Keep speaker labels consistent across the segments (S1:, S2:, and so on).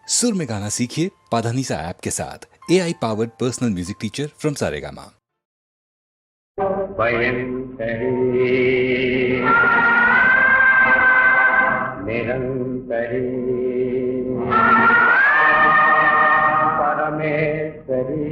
S1: सुर में गाना सीखिए पाधानीसा ऐप के साथ AI powered personal music teacher from Saregama.
S2: निरंतरी परमेश्वरी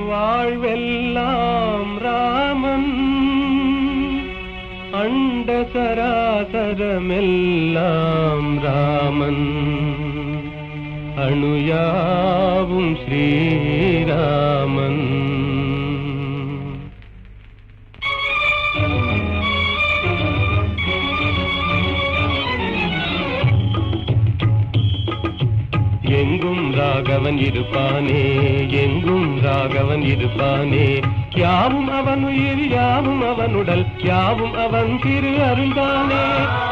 S3: வாழ்வெல்லாம் ராமன் அண்ட சராசரமெல்லாம் ராமன் அணுயாவும் ஸ்ரீராமன். எங்கும் ராகவன் இருப்பானே, எங்கும் ராகவன் இருப்பானே, யாவும் அவன் உயிர் யாவும் அவனுடல் யாவும் அவன் திரு அருள்தானே,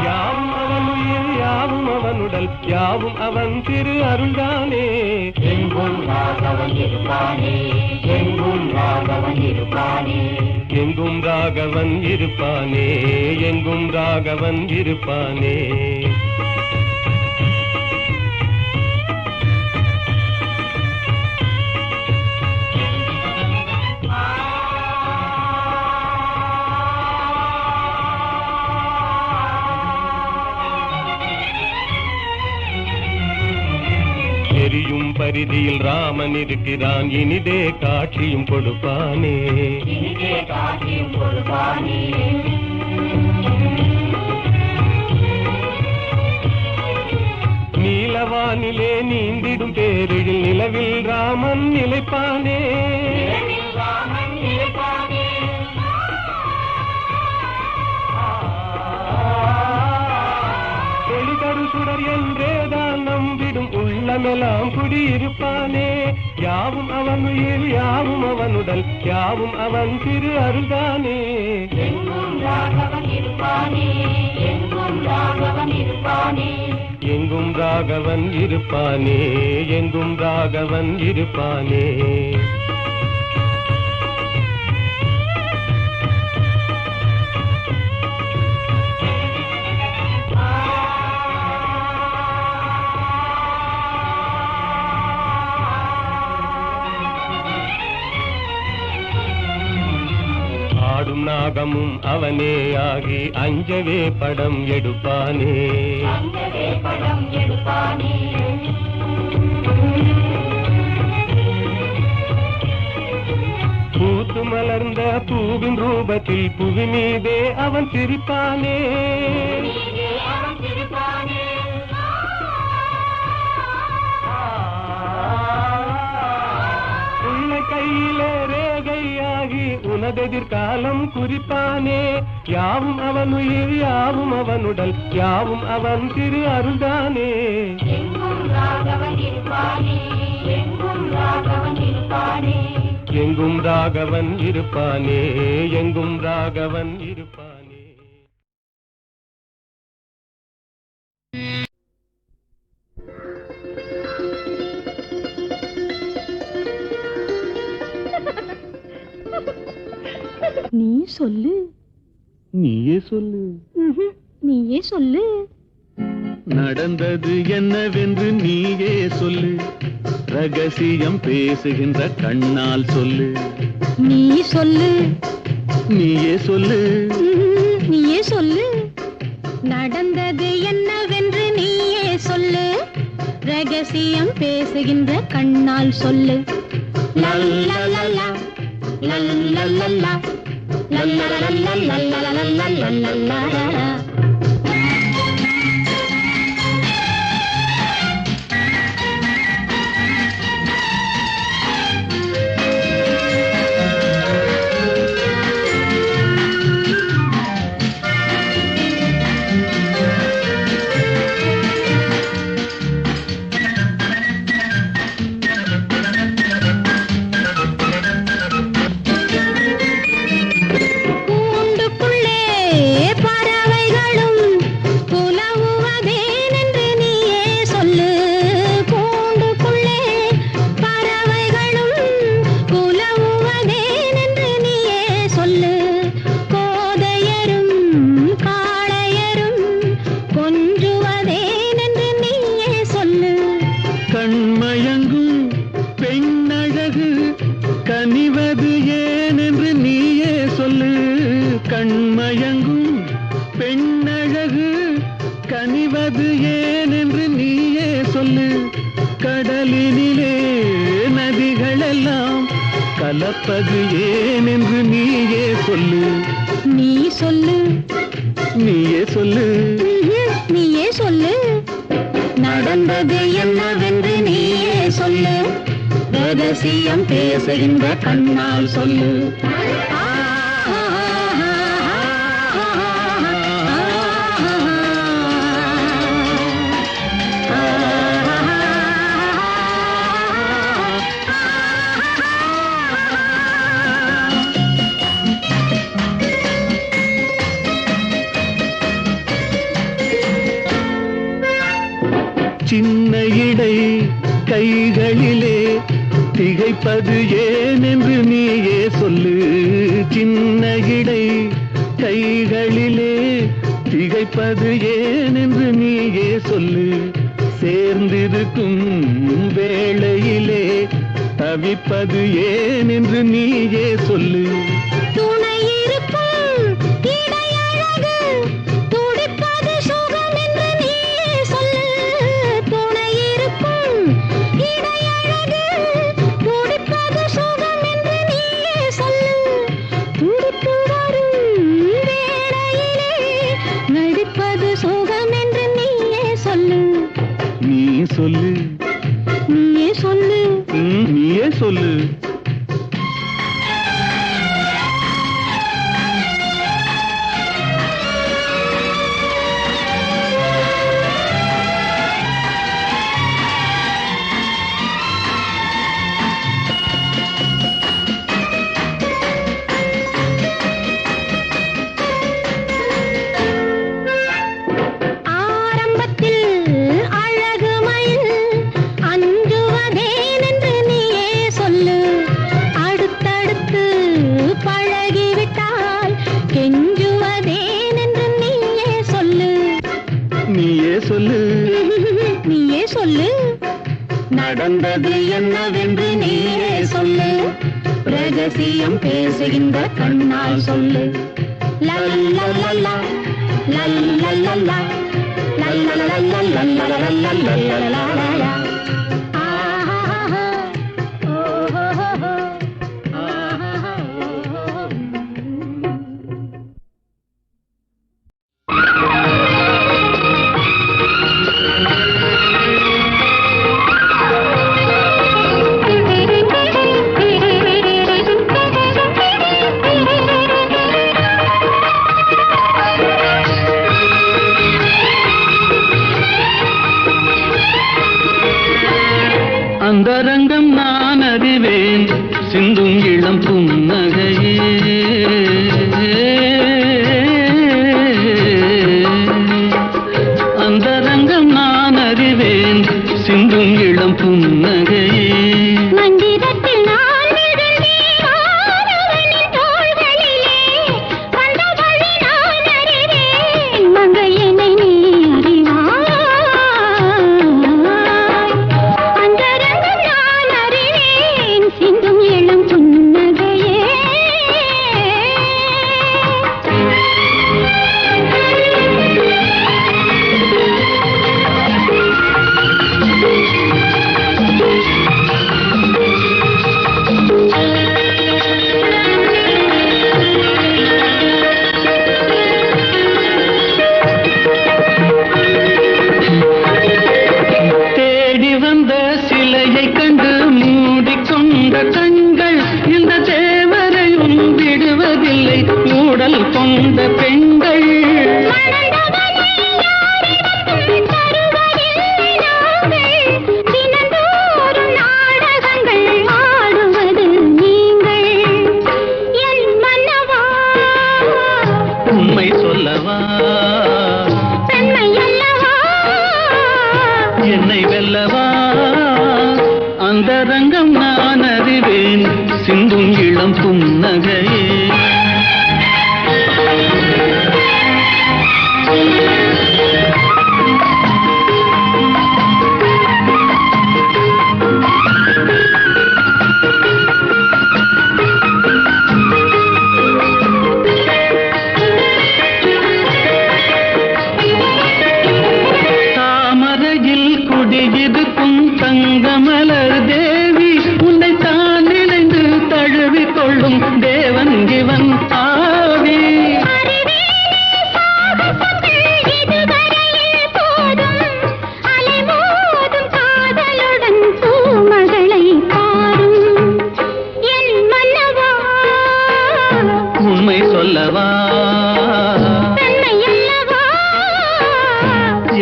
S3: யாவும் அவன் உயிர் யாவும் அவனுடல் யாவும் அவன் திரு அருள்தானே.
S4: எங்கும் ராகவன் இருப்பானே, எங்கும் ராகவன் இருப்பானே,
S3: எங்கும் ராகவன் இருப்பானே, எங்கும் ராகவன் இருப்பானே. எரியும் பரிதியில் ராமன் இருக்கிறான், இனிதே காட்சியும் கொடுப்பானே,
S4: இனிதே காட்சியும் கொடுப்பானே.
S3: நீலவானிலே நீந்திடும் பேரில் நிலவில் ராமன் நிலைப்பானே,
S4: ராமன் நிலைப்பானே.
S3: ஒளிதரு சுடர் என்றேதான் நம்பிடும் உள்ளமெல்லாம் குடியிருப்பானே, யாவும் அவன் உயிர் யாவும் அவனுடல் யாவும் அவன் திரு அருள்தானே.
S4: எங்கும் ராகவன் இருப்பானே, எங்கும் ராகவன் இருப்பானே,
S3: எங்கும் ராகவன் இருப்பானே, எங்கும் ராகவன் இருப்பானே. ஆடும் நாகமும் அவனே ஆகி அஞ்சவே படம் எடுப்பானே.
S4: அஞ்சவே படம் எடுப்பானே.
S3: பூத்து மலர்ந்த பூவின் ரூபத்தில் புவி மீதே அவன் சிரிப்பானே.
S4: அவன் சிரிப்பானே.
S3: உன்னை கையிலே ரேகையாகி உனதெதிர்காலம் குறிப்பானே. யாவும் அவன் உயிர், யாவும் அவன் உடல், யாவும் அவன் திரு அருள்தானே.
S4: எங்கும் ராகவன் இருப்பானே. எங்கும் ராகவன் இருப்பானே.
S3: எங்கும் ராகவன் இருப்பானே. எங்கும் ராகவன் இருப்பானே.
S2: நீ சொல்லு.
S3: நீயே சொல்லு.
S2: நீயே சொல்லு.
S3: நடந்தது என்னவென்று நீயே சொல்லு. ரகசியம் பேசுகின்ற கண்ணால் சொல்லு.
S2: நீ சொல்லு.
S3: நீயே சொல்லு.
S2: நீயே சொல்லு. நடந்தது என்னவென்று நீயே சொல்லு. ரகசியம் பேசுகின்ற கண்ணால் சொல்லு. லல்லலலா லல்லலலா லல்லலலலா. கலப்பது ஏன் என்று நீயே சொல்லு. நீ சொல்லு.
S3: நீயே சொல்லு.
S2: நீயே சொல்லு. நடந்தது என்னவென்று நீயே சொல்லு. ரகசியம் பேசுகின்ற கண்ணால் சொல்லு.
S3: சின்ன இடை கைகளிலே திகைப்பது ஏன் என்று நீயே சொல்லு. சின்ன இடை கைகளிலே திகைப்பது ஏன் என்று நீயே சொல்லு. சேர்ந்திருக்கும் வேளையிலே தவிப்பது ஏன் என்று நீயே சொல்லு. சொல்லு.
S2: நீயே சொல்லு.
S3: நீயே சொல்லு.
S2: நீயே சொல்லு.
S4: நடந்தது என்னவென்று நீயே சொல்லு.
S2: ரகசியம் பேசுகின்ற கண்ணால் சொல்லு. லல்லல்லல்லா, லல்லல்லல்லா, லல்லல்லல்லல்லல்லல்லல்லல்லல்லல்லல்லல்லா. ஆஹா, ஓஹோஹோ, ஆஹா, ஓஹோ.
S5: அந்தரங்கம் நான் அறிவேன் சிந்தும் இளம் புன்னகையே. அந்தரங்கம் நான் அறிவேன் சிந்தும் இளம் புன்னகையே.
S2: மந்திரத்தில் நான் விழுந்தேன் மாணவனின் தோள்களிலே. வந்த வழி நான் அறிவேன் மங்கையனை நீ அறிவாய். அந்தரங்கம் நான் அறிவேன் சிந்தும் இளம் புன்னகையே.
S5: தேடி வந்த சிலையை கண்டு மூடிக்கொண்ட கண்கள் இந்த தேவரையும் விடுவதில்லை. ஊடல் கொண்ட பெண்கள்
S2: மணந்தவனை யாரிடத்தும் தருவதில்லை நாங்கள். தினந்தோறும் நாடகங்கள் ஆடுவது நீங்கள். என் மன்னவா,
S5: உண்மை சொல்லவா,
S2: பெண்மை அல்லவா,
S5: என்னை வெல்லவா. அந்தரங்கம் நான் அறிவேன் சிந்தும் இளம் புன்னகையே. தாமரையில் குடியிருக்கும் தங்கமலர் தேவி உன்னை தான் நினைந்து தழுவி கொள்ளும் தேவன் இவன் ஆவி.
S2: இதுவரையில் போதும் அலைமோதும் காதலுடன் பூமகளை பாரும். என் மன்னவா,
S5: உண்மை சொல்லவா,
S2: பெண்மை அல்லவா,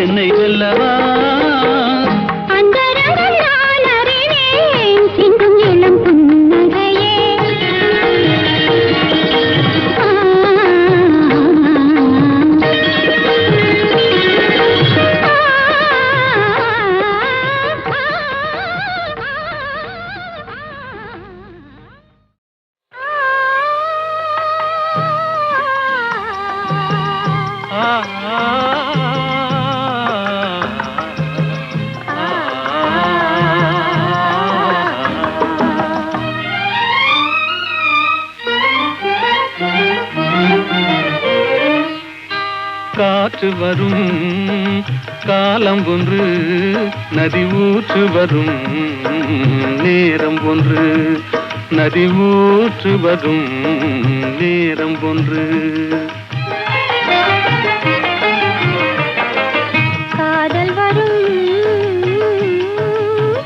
S5: என்னை வெல்லவா.
S2: அந்தரங்கம் நான் அறிவேன் சிந்தும் இளம் புன்னகையே.
S5: காற்று வரும் காலம் ஒன்று, நதி ஊற்று வரும் நேரம் ஒன்று. நதி ஊற்று வரும் நேரம் ஒன்று.
S2: காதல் வரும்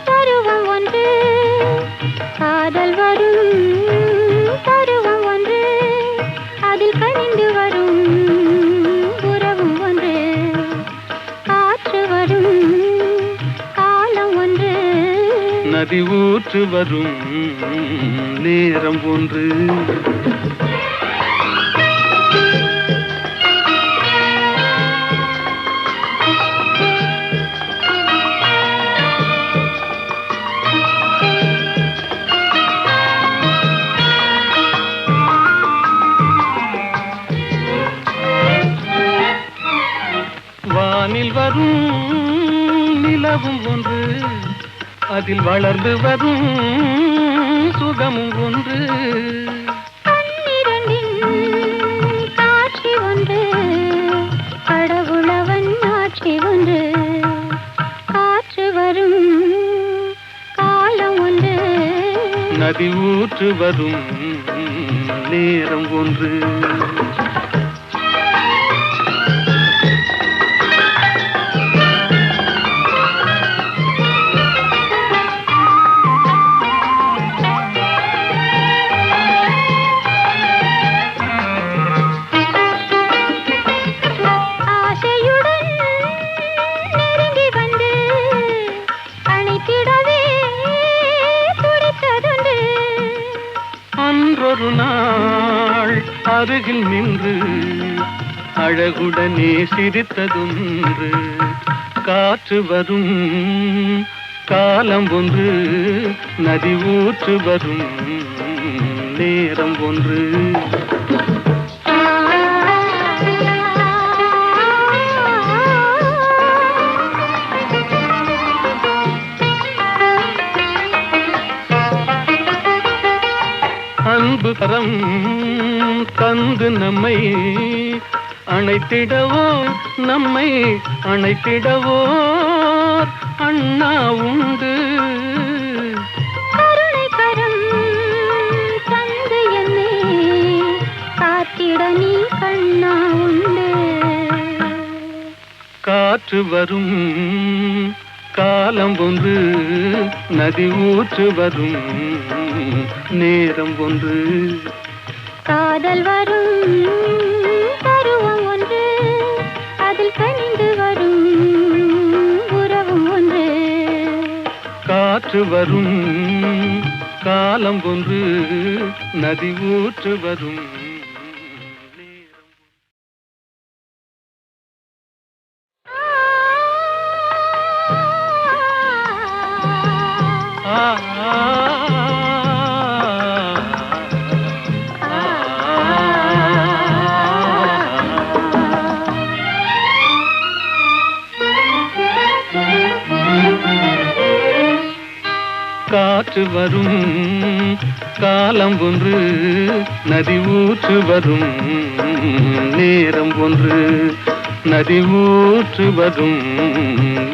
S2: பருவம் ஒன்று. காதல் வரும் பருவம் ஒன்று. அதில் கனிந்து வரும் உறவும் ஒன்று. காற்று வரும் காலம் ஒன்று.
S5: நதி ஊற்று வரும் நேரம் ஒன்று. வானில் வரும் நிலவும் ஒன்று. அதில் வளர்ந்து வரும் சுகமும் ஒன்று.
S2: பன்னிரண்டின் காட்சி ஒன்று, கடவுளவன் ஆட்சி ஒன்று. காற்று வரும் காலம் ஒன்று,
S5: நதி ஊற்று வரும் நேரம் ஒன்று.
S2: ஆசையுடன் நெருங்கி வந்து அணைத்திடவே துடித்ததுண்டு.
S5: அன்றொரு நாள் அருகில் நின்று அழகுடனே சிரித்ததொன்று. காற்று வரும் காலம் ஒன்று, நதி ஊற்று வரும் நேரம் ஒன்று. அன்பு கரம் தந்து நம்மை அணைத்திடவோ, நம்மை அணைத்திடவோ அண்ணா உண்டு.
S2: கருணை கரம் தந்து என்னை காத்திட நீ கண்ணா உண்டு.
S5: காற்று வரும் காலம் ஒன்று, நதி ஊற்று வரும் நேரம் ஒன்று.
S2: காதல் வரும் பருவம் ஒன்று, அதில் கனிந்து வரும் உறவும் ஒன்று.
S5: காற்று வரும் காலம் ஒன்று, நதி ஊற்று வரும் நேரம். ஆ ஆ காற்று வரும் காலம் ஒன்று, நதி ஊற்று வரும் நேரம் ஒன்று. நதி ஊற்று வரும்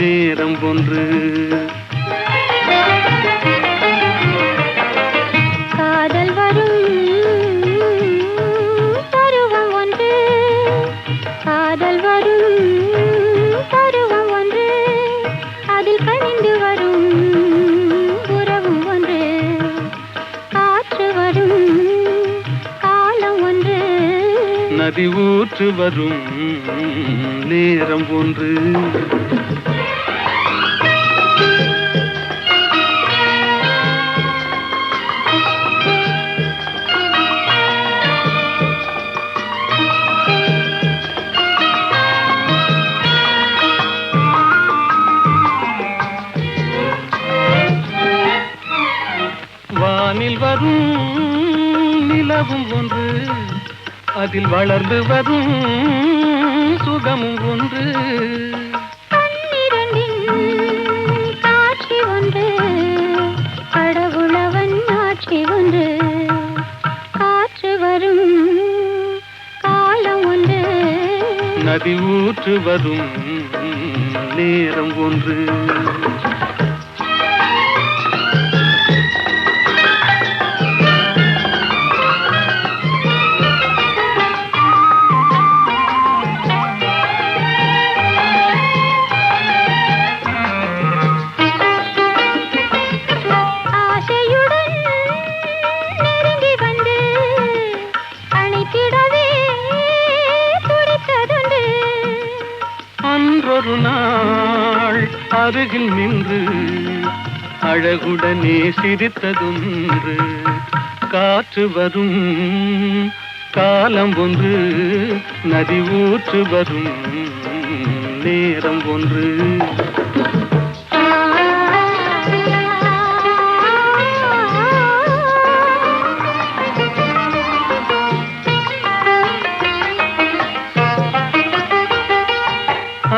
S5: நேரம் ஒன்று.
S2: காதல் வரும் பருவம் ஒன்று, காதல் வரும் பருவம் ஒன்று, அதில் கனிந்து வரும் உறவும் ஒன்று. காற்று வரும் காலம் ஒன்று,
S5: நதி ஊற்று வரும் நேரம் ஒன்று. வானில் வரும் நிலவும் ஒன்று, அதில் வளர்ந்து வரும் சுகமும் ஒன்று.
S2: பன்னிரண்டின் காட்சி ஒன்று, கடவுளவன் ஆட்சி ஒன்று. காற்று வரும் காலம் ஒன்று,
S5: நதி ஊற்று வரும் நேரம் ஒன்று.
S2: ஆசையுடன் நெருங்கி வந்து அணைத்திடவே துடித்ததுண்டு.
S5: அன்றொரு நாள் அருகில் நின்று அழகுடனே சிரித்ததொன்று. காற்று வரும் காலம் ஒன்று, நதி ஊற்று வரும் நேரம் ஒன்று.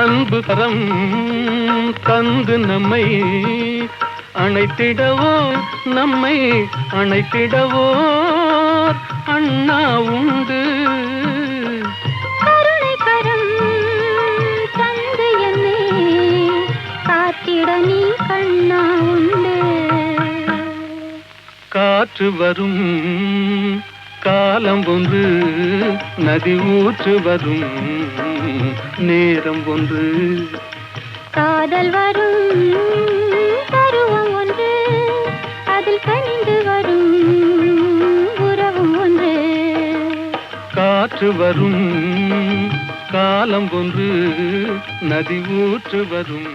S5: அன்பு கரம் தந்து நம்மை அணைத்திடவோ நம்மை அணைத்திடவோ அண்ணா உண்டு.
S2: கருணை கரம் தந்து என்னை காத்திட நீ கண்ணா உண்டு.
S5: காற்று வரும் காலம் ஒன்று, நதி ஊற்று வரும் நேரம் ஒன்று.
S2: காதல் வரும் பருவம் ஒன்று, அதில் கனிந்து வரும் உறவும் ஒன்று.
S5: காற்று வரும் காலம் ஒன்று, நதி ஊற்று வரும்